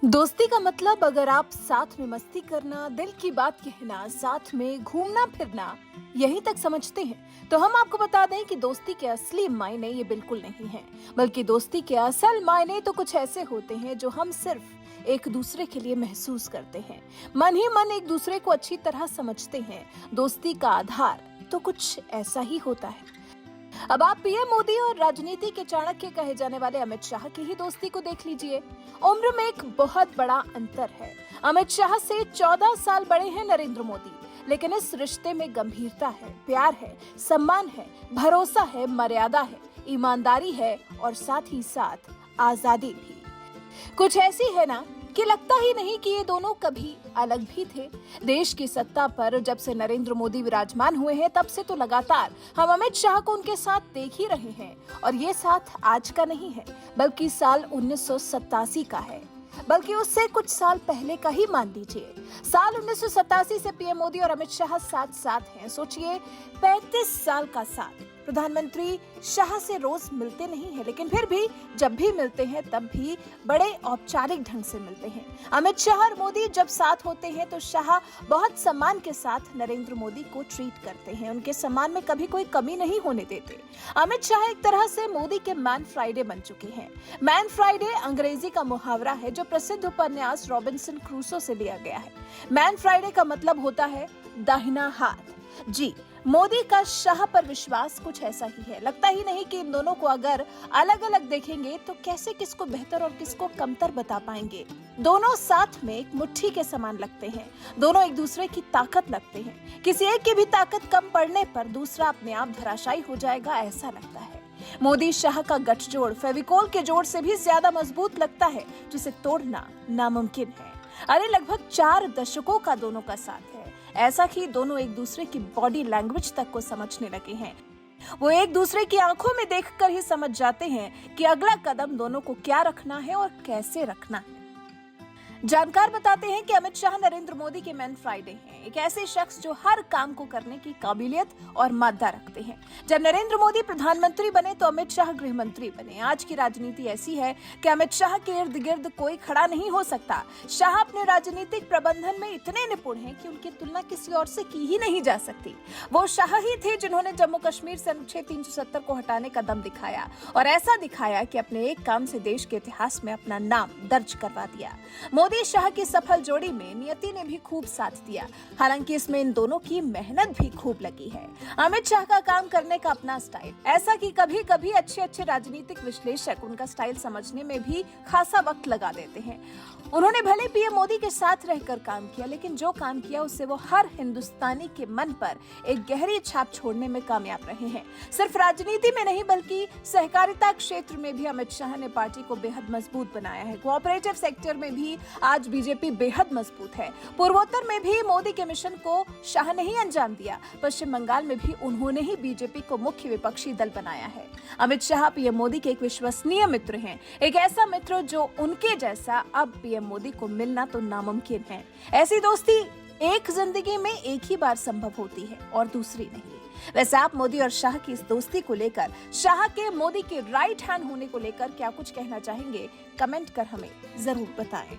दोस्ती का मतलब अगर आप साथ में मस्ती करना, दिल की बात कहना, साथ में घूमना फिरना यहीं तक समझते हैं, तो हम आपको बता दें कि दोस्ती के असली मायने ये बिल्कुल नहीं है, बल्कि दोस्ती के असल मायने तो कुछ ऐसे होते हैं जो हम सिर्फ एक दूसरे के लिए महसूस करते हैं। मन ही मन एक दूसरे को अच्छी तरह समझते हैं। दोस्ती का आधार तो कुछ ऐसा ही होता है। अब आप पीएम मोदी और राजनीति के चाणक्य कहे जाने वाले अमित शाह की ही दोस्ती को देख लीजिए। उम्र में एक बहुत बड़ा अंतर है। अमित शाह से 14 साल बड़े हैं नरेंद्र मोदी, लेकिन इस रिश्ते में गंभीरता है, प्यार है, सम्मान है, भरोसा है, मर्यादा है, ईमानदारी है और साथ ही साथ आजादी भी। कुछ ऐसी है ना कि लगता ही नहीं कि ये दोनों कभी अलग भी थे। देश की सत्ता पर जब से नरेंद्र मोदी विराजमान हुए हैं, तब से तो लगातार हम अमित शाह को उनके साथ देख ही रहे हैं। और ये साथ आज का नहीं है, बल्कि साल 1987 का है, बल्कि उससे कुछ साल पहले का ही मान लीजिए। साल 1987 से पीएम मोदी और अमित शाह साथ साथ हैं। सोचिए, 35 साल का साथ। प्रधानमंत्री शाह से रोज मिलते नहीं हैं, लेकिन फिर भी जब भी मिलते हैं तब भी बड़े औपचारिक ढंग से मिलते हैं। अमित शाह और मोदी जब साथ होते हैं तो शाह बहुत सम्मान के साथ नरेंद्र मोदी को ट्रीट करते हैं, उनके सम्मान में कभी कोई कमी नहीं होने देते। अमित शाह एक तरह से मोदी के मैन फ्राइडे बन चुके हैं। मैन फ्राइडे अंग्रेजी का मुहावरा है जो प्रसिद्ध उपन्यास रॉबिन्सन क्रूसो से लिया गया है। मैन फ्राइडे का मतलब होता है दाहिना हाथ। जी, मोदी का शाह पर विश्वास कुछ ऐसा ही है। लगता ही नहीं कि इन दोनों को अगर अलग अलग देखेंगे तो कैसे किसको बेहतर और किसको कमतर बता पाएंगे। दोनों साथ में एक मुट्ठी के समान लगते हैं। दोनों एक दूसरे की ताकत लगते हैं। किसी एक की भी ताकत कम पड़ने पर दूसरा अपने आप धराशायी हो जाएगा, ऐसा लगता है। मोदी शाह का गठजोड़ फेविकोल के जोड़ से भी ज्यादा मजबूत लगता है, जिसे तोड़ना नामुमकिन है। अरे लगभग 4 दशकों का दोनों का साथ है। ऐसा कि दोनों एक दूसरे की बॉडी लैंग्वेज तक को समझने लगे हैं। वो एक दूसरे की आंखों में देखकर ही समझ जाते हैं कि अगला कदम दोनों को क्या रखना है और कैसे रखना है। जानकार बताते हैं कि अमित शाह नरेंद्र मोदी के मैन फ्राइडे हैं, एक ऐसे शख्स जो हर काम को करने की काबिलियत और मादा रखते हैं। जब नरेंद्र मोदी प्रधानमंत्री बने तो अमित शाह गृह मंत्री बने। आज की राजनीति ऐसी है कि अमित शाह के इर्द गिर्द कोई खड़ा नहीं हो सकता। शाह अपने राजनीतिक प्रबंधन में इतने निपुण हैं कि उनकी तुलना किसी और से की ही नहीं जा सकती। वो शाह ही थे जिन्होंने जम्मू कश्मीर से अनुच्छेद 370 को हटाने का दम दिखाया, और ऐसा दिखाया कि अपने एक काम से देश के इतिहास में अपना नाम दर्ज करवा दिया। मोदी शाह की सफल जोड़ी में नियति ने भी खूब साथ दिया। हालांकि इसमें इन दोनों की मेहनत भी खूब लगी है। अमित शाह का काम करने का अपना स्टाइल, ऐसा कि कभी कभी अच्छे राजनीतिक विश्लेषक उनका स्टाइल समझने में भी खासा वक्त लगा देते हैं। उन्होंने भले पीएम मोदी के साथ रहकर काम किया, लेकिन जो काम किया उससे वो हर हिंदुस्तानी के मन पर एक गहरी छाप छोड़ने में कामयाब रहे हैं। सिर्फ राजनीति में नहीं, बल्कि सहकारिता क्षेत्र में भी अमित शाह ने पार्टी को बेहद मजबूत बनाया है। कोऑपरेटिव सेक्टर में भी आज बीजेपी बेहद मजबूत है। पूर्वोत्तर में भी मोदी के मिशन को शाह ने ही अंजाम दिया। पश्चिम बंगाल में भी उन्होंने ही बीजेपी को मुख्य विपक्षी दल बनाया है। अमित शाह पीएम मोदी के एक विश्वसनीय मित्र हैं, एक ऐसा मित्र जो उनके जैसा अब पीएम मोदी को मिलना तो नामुमकिन है। ऐसी दोस्ती एक जिंदगी में एक ही बार संभव होती है और दूसरी नहीं। वैसे आप मोदी और शाह की इस दोस्ती को लेकर, शाह के मोदी के राइट हैंड होने को लेकर क्या कुछ कहना चाहेंगे? कमेंट कर हमें जरूर बताएं।